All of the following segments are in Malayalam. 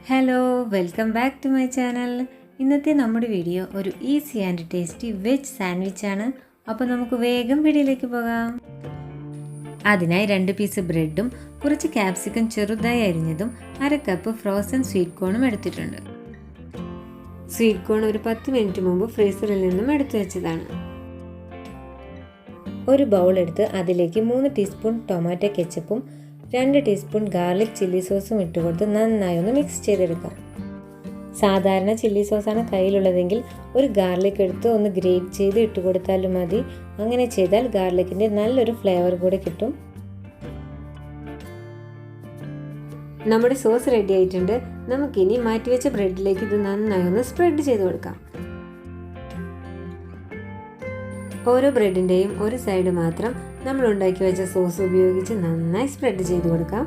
Hello, welcome back to my channel. ഇന്നത്തെ നമ്മുടെ വീഡിയോ ഒരു ഈസി ആൻഡ് ടേസ്റ്റി വെജ് സാൻഡ്വിച്ചാണ്. അപ്പോൾ നമുക്ക് വേഗം വീഡിയോയിലേക്ക് പോകാം. അതിനായി 2 പീസ് ബ്രെഡും കുറച്ച് ക്യാപ്സിക്കം ചെറുതായി അരിഞ്ഞതും 1/2 കപ്പ് ഫ്രോസൺ സ്വീറ്റ് കോണും എടുത്തിട്ടുണ്ട്. സ്വീറ്റ് കോൺ ഒരു 10 മിനിറ്റ് മുമ്പ് ഫ്രീസറിൽ നിന്നും എടുത്തു വെച്ചതാണ്. ഒരു ബൗൾ എടുത്ത് അതിലേക്ക് 3 ടീസ്പൂൺ ടൊമാറ്റോ കെച്ചപ്പും 2 ടീസ്പൂൺ ഗാർലിക് ചില്ലി സോസും ഇട്ടുകൊടുത്ത് നന്നായി ഒന്ന് മിക്സ് ചെയ്തെടുക്കാം. സാധാരണ ചില്ലി സോസാണ് കയ്യിലുള്ളതെങ്കിൽ ഒരു ഗാർലിക് എടുത്ത് ഒന്ന് ഗ്രേറ്റ് ചെയ്ത് ഇട്ട് കൊടുത്താലും മതി. അങ്ങനെ ചെയ്താൽ ഗാർലിക്കിൻ്റെ നല്ലൊരു ഫ്ലേവർ കൂടെ കിട്ടും. നമ്മുടെ സോസ് റെഡി ആയിട്ടുണ്ട്. നമുക്കിനി മാറ്റിവെച്ച ബ്രെഡിലേക്ക് ഇത് നന്നായി ഒന്ന് സ്പ്രെഡ് ചെയ്ത് കൊടുക്കാം. ഓരോ ബ്രെഡിൻ്റെയും ഒരു സൈഡ് മാത്രം നമ്മൾ ഉണ്ടാക്കി വെച്ച സോസ് ഉപയോഗിച്ച് നന്നായി സ്പ്രെഡ് ചെയ്ത് കൊടുക്കാം.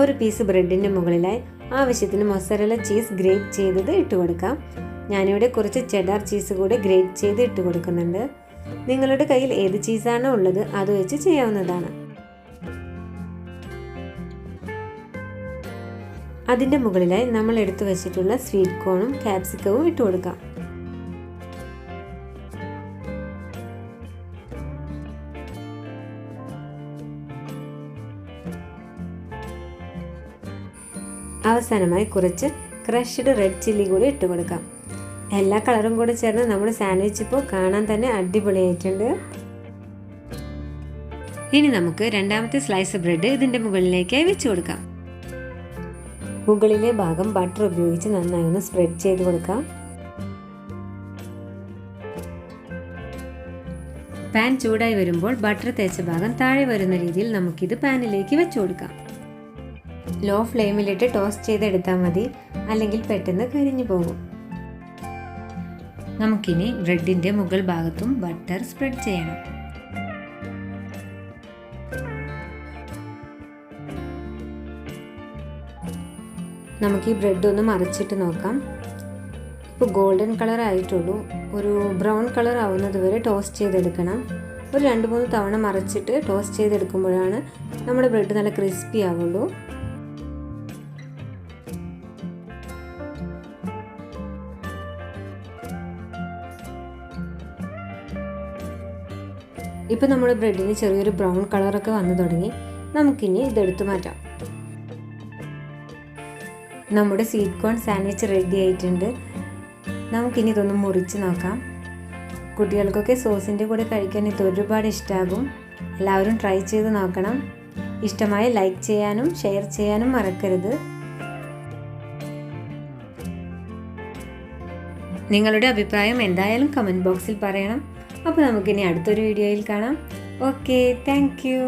ഒരു പീസ് ബ്രെഡിൻ്റെ മുകളിലായി ആവശ്യത്തിന് മൊസറല്ല ചീസ് ഗ്രേറ്റ് ചെയ്തത് ഇട്ട് കൊടുക്കാം. ഞാനിവിടെ കുറച്ച് ചെഡാർ ചീസ് കൂടെ ഗ്രേറ്റ് ചെയ്ത് ഇട്ട് കൊടുക്കുന്നുണ്ട്. നിങ്ങളുടെ കയ്യിൽ ഏത് ചീസാണോ ഉള്ളത് അത് വെച്ച് ചെയ്യാവുന്നതാണ്. അതിൻ്റെ മുകളിലായി നമ്മൾ എടുത്തു വെച്ചിട്ടുള്ള സ്വീറ്റ് കോണും ക്യാപ്സിക്കവും ഇട്ട് കൊടുക്കാം. അവസാനമായി കുറച്ച് ക്രഷ്ഡ് റെഡ് ചില്ലി കൂടി ഇട്ട് കൊടുക്കാം. എല്ലാ കളറും കൂടെ ചേർന്ന് നമ്മുടെ സാൻഡ്വിച്ച് ഇപ്പോൾ കാണാൻ തന്നെ അടിപൊളിയായിട്ടുണ്ട്. ഇനി നമുക്ക് രണ്ടാമത്തെ സ്ലൈസ് ബ്രെഡ് ഇതിൻ്റെ മുകളിലേക്കായി വെച്ച് കൊടുക്കാം. മുകളിലെ ഭാഗം ബട്ടർ ഉപയോഗിച്ച് നന്നായി ഒന്ന് സ്പ്രെഡ് ചെയ്ത് കൊടുക്കാം. പാൻ ചൂടായി വരുമ്പോൾ ബട്ടർ തേച്ച ഭാഗം താഴെ വരുന്ന രീതിയിൽ നമുക്കിത് പാനിലേക്ക് വെച്ച് കൊടുക്കാം. ലോ ഫ്ലെയിമിലിട്ട് ടോസ്റ്റ് ചെയ്തെടുത്താൽ മതി, അല്ലെങ്കിൽ പെട്ടെന്ന് കരിഞ്ഞു പോകും. നമുക്കിനി ബ്രെഡിൻ്റെ മുകൾ ഭാഗത്തും ബട്ടർ സ്പ്രെഡ് ചെയ്യണം. നമുക്ക് ഈ ബ്രെഡ് ഒന്ന് മറിച്ചിട്ട് നോക്കാം. ഇപ്പോൾ ഗോൾഡൻ കളർ ആയിട്ടുള്ളൂ. ഒരു ബ്രൗൺ കളർ ആവുന്നത് വരെ ടോസ്റ്റ് ചെയ്തെടുക്കണം. ഒരു 2-3 തവണ മറിച്ചിട്ട് ടോസ്റ്റ് ചെയ്തെടുക്കുമ്പോഴാണ് നമ്മുടെ ബ്രെഡ് നല്ല ക്രിസ്പി ആവുള്ളൂ. ഇപ്പോൾ നമ്മുടെ ബ്രെഡിന് ചെറിയൊരു ബ്രൗൺ കളറൊക്കെ വന്നു തുടങ്ങി. നമുക്കിനി ഇതെടുത്ത് മാറ്റാം. നമ്മുടെ സ്വീറ്റ് കോൺ സാൻഡ്വിച്ച് റെഡി ആയിട്ടുണ്ട്. നമുക്കിനി ഇതൊന്ന് മുറിച്ച് നോക്കാം. കുട്ടികൾക്കൊക്കെ സോസിൻ്റെ കൂടെ കഴിക്കാൻ ഇത് ഒരുപാട് ഇഷ്ടമാകും. എല്ലാവരും ട്രൈ ചെയ്ത് നോക്കണം. ഇഷ്ടമായി ലൈക്ക് ചെയ്യാനും ഷെയർ ചെയ്യാനും മറക്കരുത്. നിങ്ങളുടെ അഭിപ്രായം എന്തായാലും കമൻറ്റ് ബോക്സിൽ പറയണം. അപ്പോൾ നമുക്കിനി അടുത്തൊരു വീഡിയോയിൽ കാണാം. Okay, thank you.